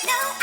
No,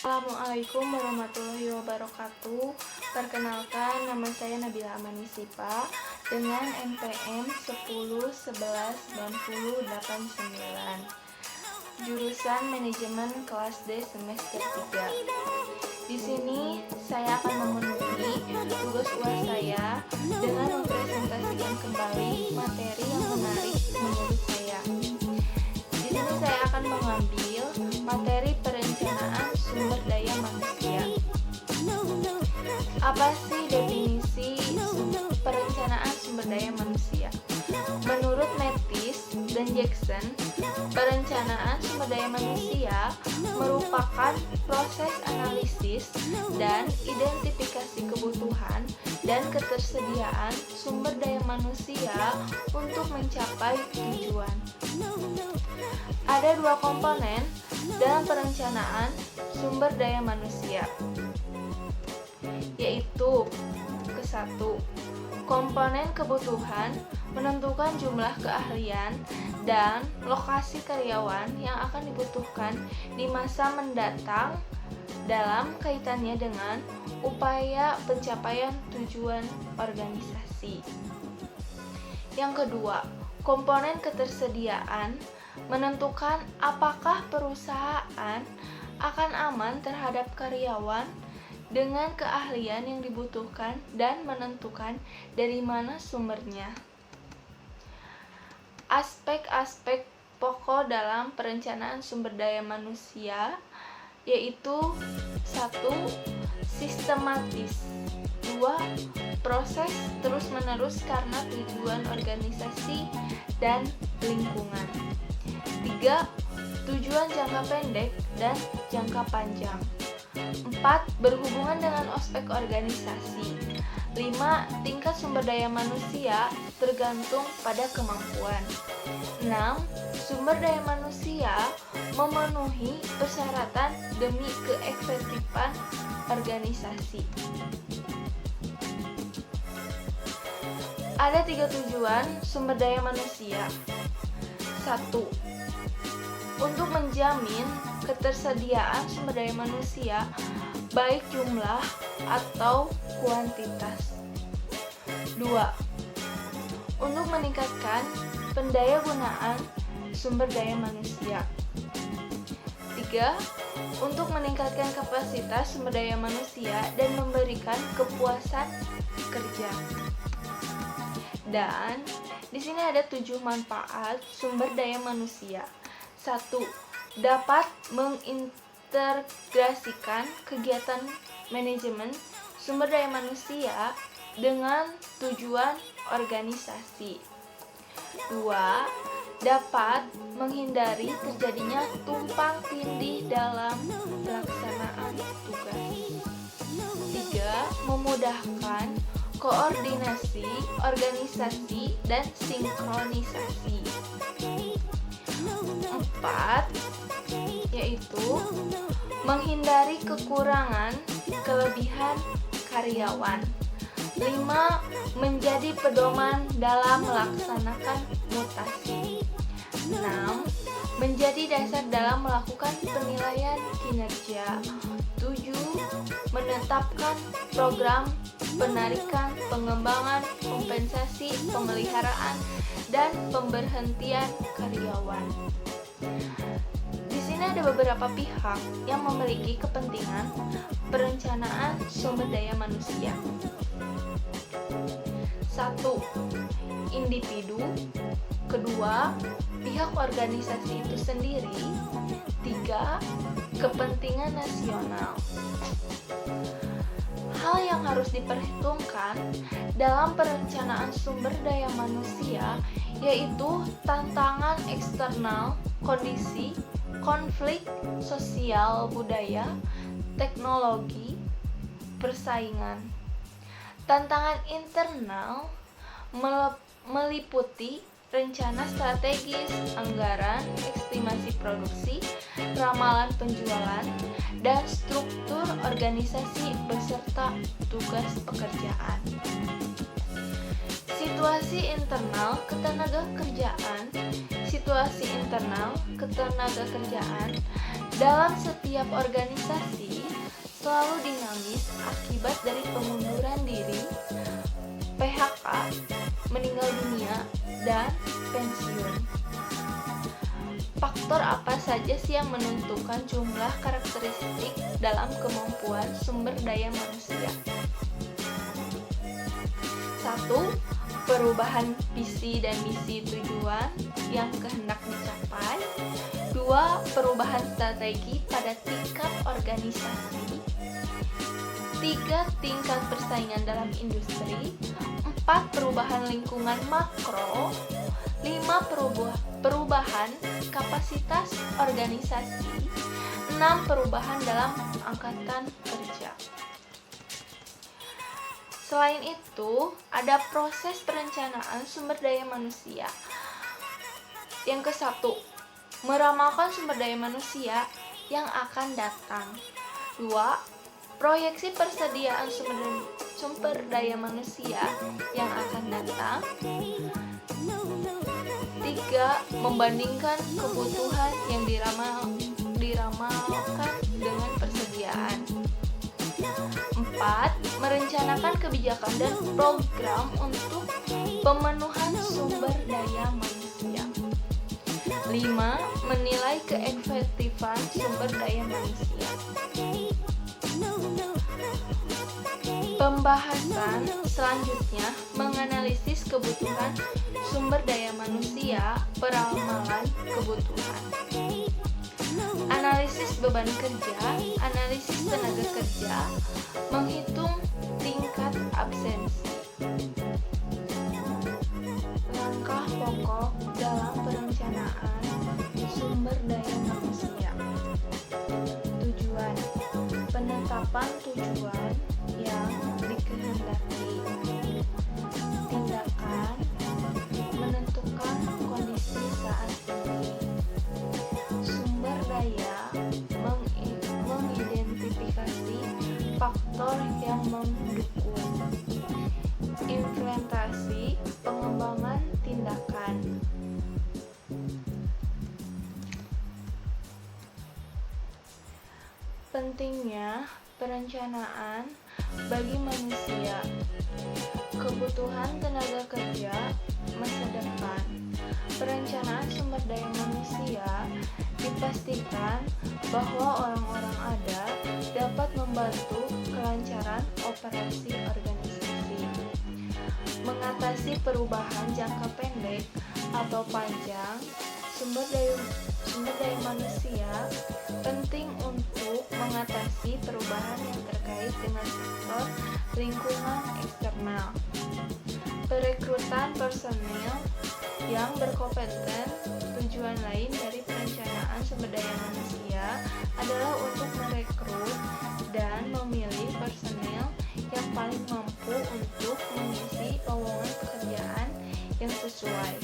Assalamualaikum warahmatullahi wabarakatuh. Perkenalkan, nama saya Nabila Amanisipa dengan NPM 10119089. Jurusan Manajemen kelas D semester 3. Di sini saya akan memenuhi tugas UAS saya dengan mempresentasikan kembali materi yang menarik menurut saya. Di sini saya akan mengambil materi perencanaan sumber daya manusia. Apa sih definisi perencanaan sumber daya manusia? Menurut Mattis dan Jackson, perencanaan sumber daya manusia merupakan proses analisis dan identifikasi kebutuhan dan ketersediaan sumber daya manusia untuk mencapai tujuan. Ada dua komponen dalam perencanaan sumber daya manusia, yaitu ke-1, komponen kebutuhan menentukan jumlah keahlian dan lokasi karyawan yang akan dibutuhkan di masa mendatang dalam kaitannya dengan upaya pencapaian tujuan organisasi. Yang kedua, komponen ketersediaan menentukan apakah perusahaan akan aman terhadap karyawan dengan keahlian yang dibutuhkan dan menentukan dari mana sumbernya. Aspek-aspek pokok dalam perencanaan sumber daya manusia yaitu 1. Sistematis, 2. Proses terus-menerus karena tujuan organisasi dan lingkungan, 3. Tujuan jangka pendek dan jangka panjang, 4. Berhubungan dengan aspek organisasi, 5. Tingkat sumber daya manusia tergantung pada kemampuan, 6. Sumber daya manusia memenuhi persyaratan demi keefektifan organisasi. Ada 3 tujuan sumber daya manusia. 1. Untuk menjamin ketersediaan sumber daya manusia baik jumlah atau kuantitas. 2. Untuk meningkatkan pendayagunaan sumber daya manusia. 3. Untuk meningkatkan kapasitas sumber daya manusia dan memberikan kepuasan kerja. Dan di sini ada 7 manfaat sumber daya manusia. 1. Dapat mengintegrasikan kegiatan manajemen sumber daya manusia dengan tujuan organisasi. 2. Dapat menghindari terjadinya tumpang tindih dalam pelaksanaan tugas. 3. Memudahkan koordinasi, organisasi, dan sinkronisasi. 4. Yaitu menghindari kekurangan kelebihan karyawan. 5. Menjadi pedoman dalam melaksanakan mutasi. 6. Menjadi dasar dalam melakukan penilaian kinerja. 7. Menetapkan program penarikan, pengembangan, kompensasi, pemeliharaan, dan pemberhentian karyawan. Di sini ada beberapa pihak yang memiliki kepentingan perencanaan sumber daya manusia. 1. Individu. 2. Pihak organisasi itu sendiri. 3. Kepentingan nasional. Hal yang harus diperhitungkan dalam perencanaan sumber daya manusia yaitu tantangan eksternal, kondisi, konflik sosial budaya, teknologi, persaingan. Tantangan internal meliputi rencana strategis, anggaran, estimasi produksi, ramalan penjualan, dan struktur organisasi beserta tugas pekerjaan. Situasi internal ketenagakerjaan. Situasi internal ketenagakerjaan dalam setiap organisasi selalu dinamis akibat dari pengunduran diri, PHK, meninggal dunia, dan pensiun. Faktor apa saja sih yang menentukan jumlah karakteristik dalam kemampuan sumber daya manusia? 1. Perubahan visi dan misi tujuan yang kehendak dicapai. 2. Perubahan strategi pada tingkat organisasi. 3. Tingkat persaingan dalam industri. 4. Perubahan lingkungan makro. 5. Perubahan kapasitas organisasi. 6. Perubahan dalam angkatan kerja. Selain itu, ada proses perencanaan sumber daya manusia. Yang ke-1, meramalkan sumber daya manusia yang akan datang. 2. Proyeksi persediaan sumber daya manusia yang akan datang. 3. Membandingkan kebutuhan yang diramalkan dengan persediaan. 4. Merencanakan kebijakan dan program untuk pemenuhan sumber daya manusia. 5. Menilai keefektifan sumber daya manusia. Pembahasan selanjutnya menganalisis kebutuhan sumber daya manusia, peramalan kebutuhan. Analisis beban kerja, analisis tenaga kerja, menghitung tingkat absensi. Langkah pokok dalam perencanaan sumber daya manusia. Tujuan: penetapan tujuan yang dikehendaki. Tindakan: menentukan kondisi saat ini. Sumber daya: mengidentifikasi faktor yang mendukung. Implementasi: pengembangan tindakan. Pentingnya perencanaan bagi manusia. Kebutuhan tenaga kerja masa depan. Perencanaan sumber daya manusia dipastikan bahwa orang-orang ada dapat membantu kelancaran operasi organisasi. Mengatasi perubahan jangka pendek atau panjang sumber daya manusia penting untuk mengatasi perubahan yang terkait dengan faktor lingkungan eksternal. Perekrutan personil yang berkompeten. Tujuan lain dari perencanaan sumber daya manusia adalah untuk merekrut dan memilih personil yang paling mampu untuk mengisi lowongan pekerjaan yang sesuai.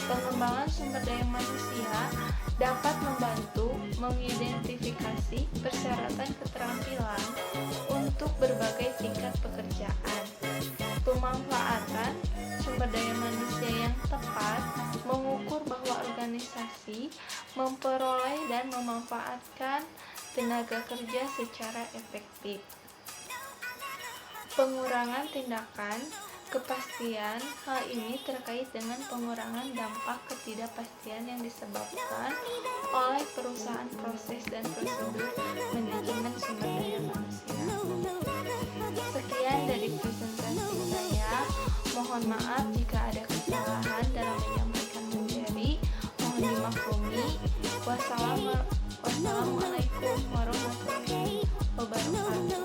Pengembangan sumber daya manusia dapat membantu mengidentifikasi persyaratan keterampilan untuk berbagai tingkat pekerjaan. Pemanfaatan sumber daya manusia yang tepat mengukur bahwa organisasi memperoleh dan memanfaatkan tenaga kerja secara efektif. Pengurangan tindakan kepastian. Hal ini terkait dengan pengurangan dampak ketidakpastian yang disebabkan oleh perusahaan proses dan prosedur manajemen sumber daya manusia. Sekian dari presentasi saya. Mohon maaf jika ada kesalahan dalam menyampaikan materi. Mohon dimaklumi. Wassalamualaikum warahmatullahi wabarakatuh.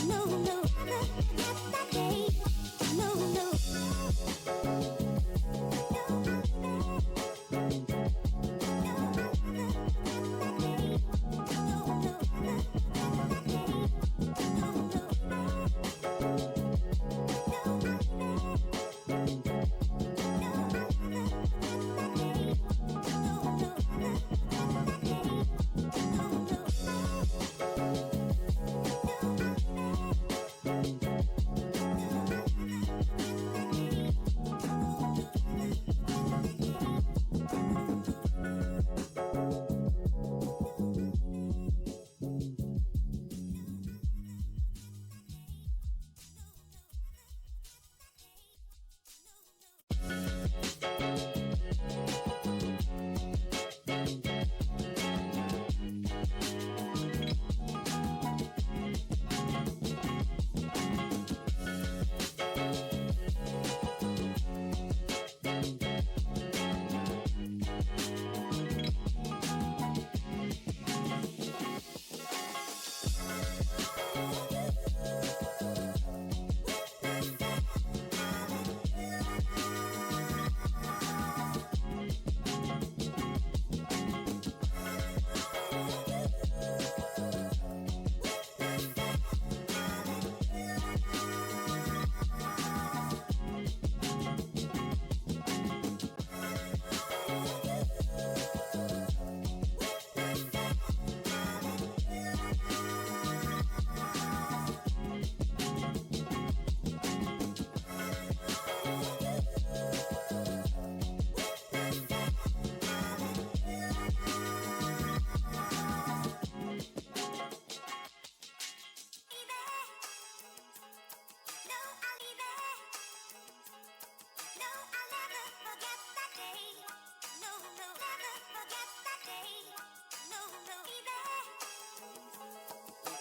No.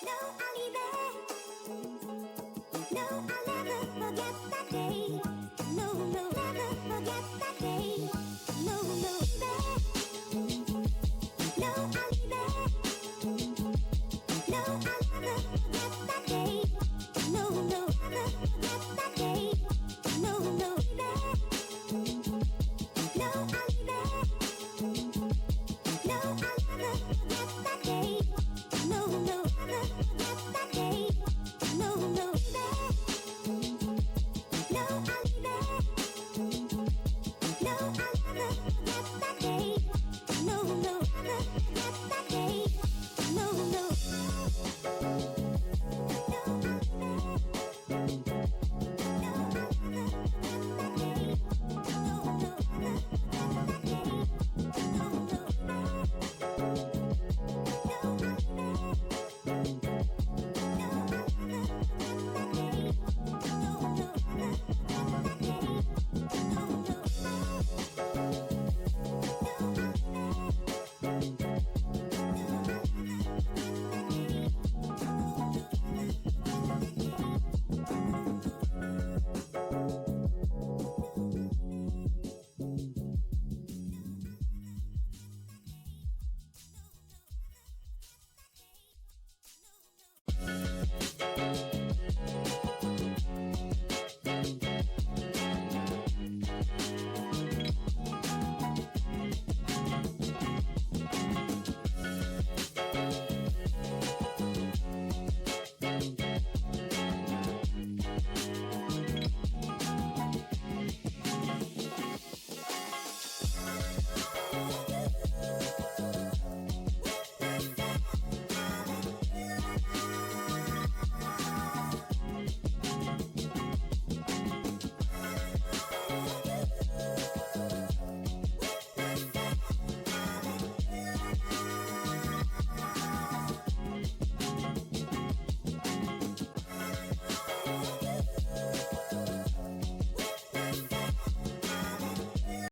No,